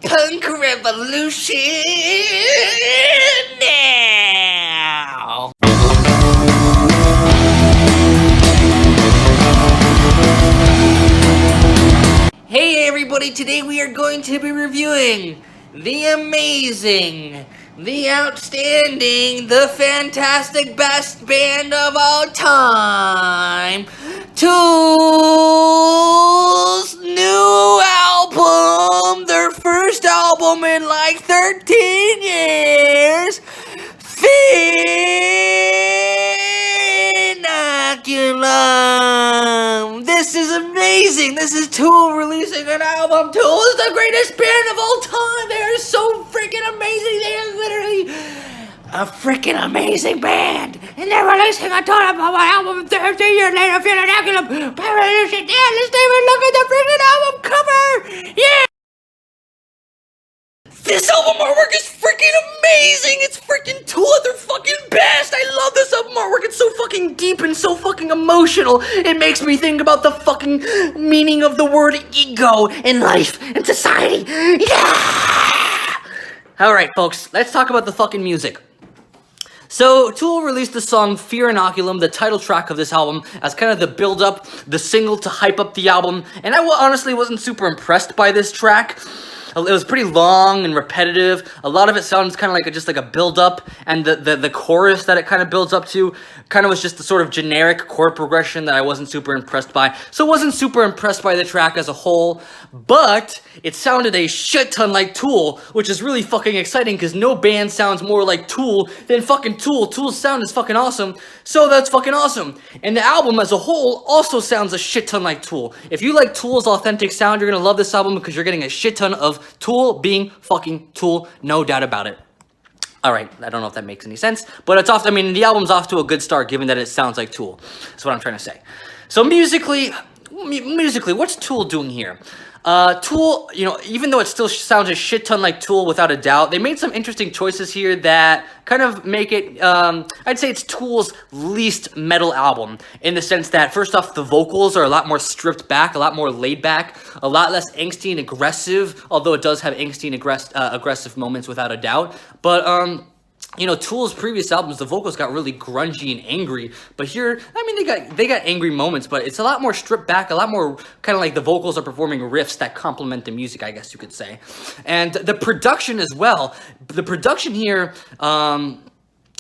Punk revolution now. Hey everybody, today we are going to be reviewing the amazing, the outstanding, the fantastic best band of all time, Tool's new album, their first album in like 13 years, Inoculum. This is amazing. This is Tool releasing an album. Tool is the greatest band of all time. They are so freaking amazing. They are literally a freaking amazing band. And they're releasing a Tool album 13 years later. Inoculum. Yeah, let's even look at the freaking album cover. Yeah. This album artwork is freaking amazing! It's freaking Tool at their fucking best! I love this album artwork, it's so fucking deep and so fucking emotional. It makes me think about the fucking meaning of the word ego in life and society. Yeah! Alright folks, let's talk about the fucking music. So, Tool released the song Fear Inoculum, the title track of this album, as kind of the build-up, the single to hype up the album, and I honestly wasn't super impressed by this track. It was pretty long and repetitive. A lot of it sounds kind of like just like a build-up, and the chorus that it kind of builds up to kind of was just the sort of generic chord progression that I wasn't super impressed by. So I wasn't super impressed by the track as a whole, but it sounded a shit ton like Tool, which is really fucking exciting because no band sounds more like Tool than fucking Tool. Tool's sound is fucking awesome, so that's fucking awesome. And the album as a whole also sounds a shit ton like Tool. If you like Tool's authentic sound, you're gonna love this album because you're getting a shit ton of Tool being fucking Tool, no doubt about it. Alright, I don't know if that makes any sense, but it's off, I mean, the album's off to a good start given that it sounds like Tool. That's what I'm trying to say. So musically, what's Tool doing here? Tool, you know, even though it still sounds a shit ton like Tool without a doubt, they made some interesting choices here that kind of make it, I'd say it's Tool's least metal album, in the sense that, first off, the vocals are a lot more stripped back, a lot more laid back, a lot less angsty and aggressive, although it does have angsty and aggressive moments without a doubt, but, you know, Tool's previous albums, the vocals got really grungy and angry, but here, I mean, they got angry moments, but it's a lot more stripped back, a lot more kind of like the vocals are performing riffs that complement the music, I guess you could say. And the production as well, the production here,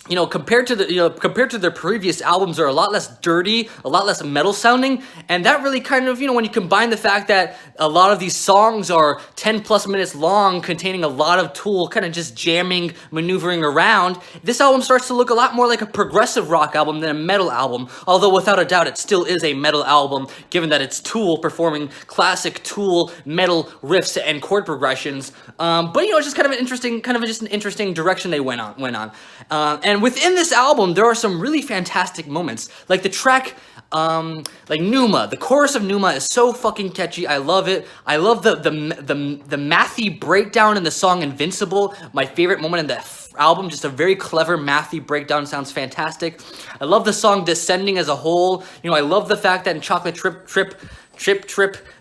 you know, compared to their previous albums, are a lot less dirty, a lot less metal sounding, and that really kind of, you know, when you combine the fact that a lot of these songs are 10 plus minutes long, containing a lot of Tool kind of just jamming, maneuvering around, this album starts to look a lot more like a progressive rock album than a metal album, although without a doubt it still is a metal album, given that it's Tool performing classic Tool metal riffs and chord progressions, but you know, it's just kind of an interesting direction they went on. And within this album, there are some really fantastic moments, like the track, like Pneuma. The chorus of Pneuma is so fucking catchy. I love it. I love the mathy breakdown in the song Invincible. My favorite moment in the album, just a very clever mathy breakdown, sounds fantastic. I love the song Descending as a whole. You know, I love the fact that in Chocolate Trip,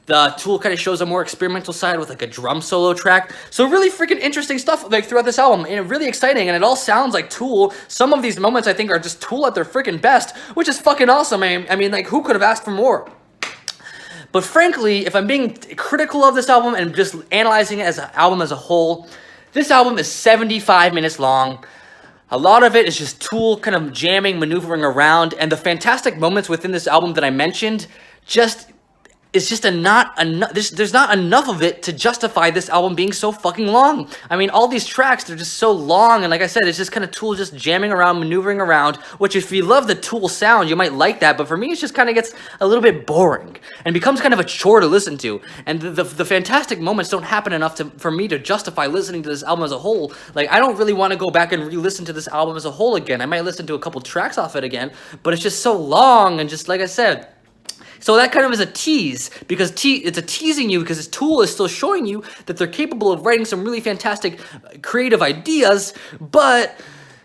the Tool kind of shows a more experimental side with like a drum solo track. So really freaking interesting stuff like throughout this album, and really exciting, and it all sounds like Tool. Some of these moments I think are just Tool at their freaking best, which is fucking awesome. I mean, like, who could have asked for more? But frankly, if I'm being critical of this album and just analyzing it as an album as a whole, this album is 75 minutes long. A lot of it is just Tool kind of jamming, maneuvering around, and the fantastic moments within this album that I mentioned it's just there's not enough of it to justify this album being so fucking long. I mean, all these tracks, they're just so long, and like I said, it's just kind of Tool just jamming around, maneuvering around, which if you love the Tool sound, you might like that, but for me, it just kind of gets a little bit boring, and becomes kind of a chore to listen to, and the fantastic moments don't happen enough for me to justify listening to this album as a whole. Like, I don't really want to go back and re-listen to this album as a whole again. I might listen to a couple tracks off it again, but it's just so long, and just like I said, so that kind of is a tease, because it's a teasing you, because this Tool is still showing you that they're capable of writing some really fantastic creative ideas, but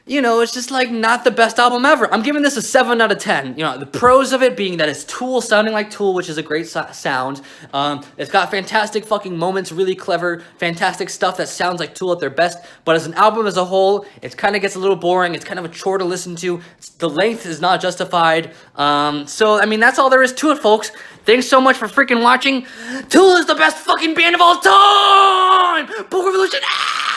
you know, it's just like not the best album ever. I'm giving this a 7 out of 10. You know, the pros of it being that it's Tool sounding like Tool, which is a great sound. It's got fantastic fucking moments, really clever, fantastic stuff that sounds like Tool at their best. But as an album as a whole, it kind of gets a little boring. It's kind of a chore to listen to. The length is not justified. So, I mean, that's all there is to it, folks. Thanks so much for freaking watching. Tool is the best fucking band of all time! Poke Revolution! Ah!